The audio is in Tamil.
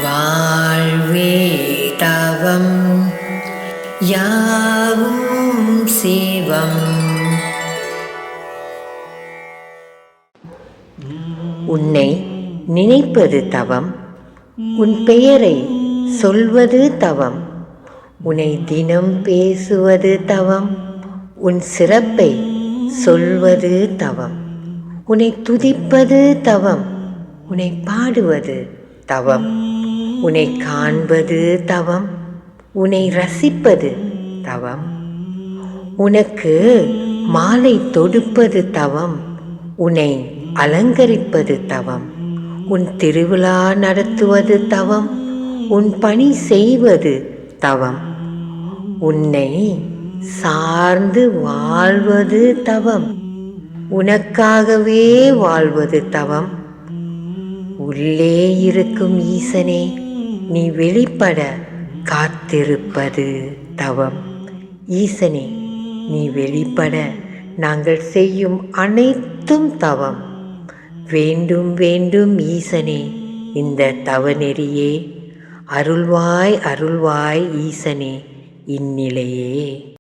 வாழ்வே தவம் யாவும் சிவம். உன்னை நினைப்பது தவம், உன் பெயரை சொல்வது தவம், உன்னை தினம் பேசுவது தவம், உன் சிறப்பை சொல்வது தவம், உன்னை துதிப்பது தவம், உன்னை பாடுவது தவம், உன்னை காண்பது தவம், உன்னை ரசிப்பது தவம், உனக்கு மாலை தொடுப்பது தவம், உன்னை அலங்கரிப்பது தவம், உன் திருவிழா நடத்துவது தவம், உன் பணி செய்வது தவம், உன்னை சார்ந்து வாழ்வது தவம், உனக்காகவே வாழ்வது தவம். உள்ளே இருக்கும் ஈசனே நீ வெளிப்பட காத்திருப்பது தவம். ஈசனே நீ வெளிப்பட நாங்கள் செய்யும் அனைத்தும் தவம். வேண்டும் வேண்டும் ஈசனே இந்த தவநெறியே, அருள்வாய் அருள்வாய் ஈசனே இந்நிலையே.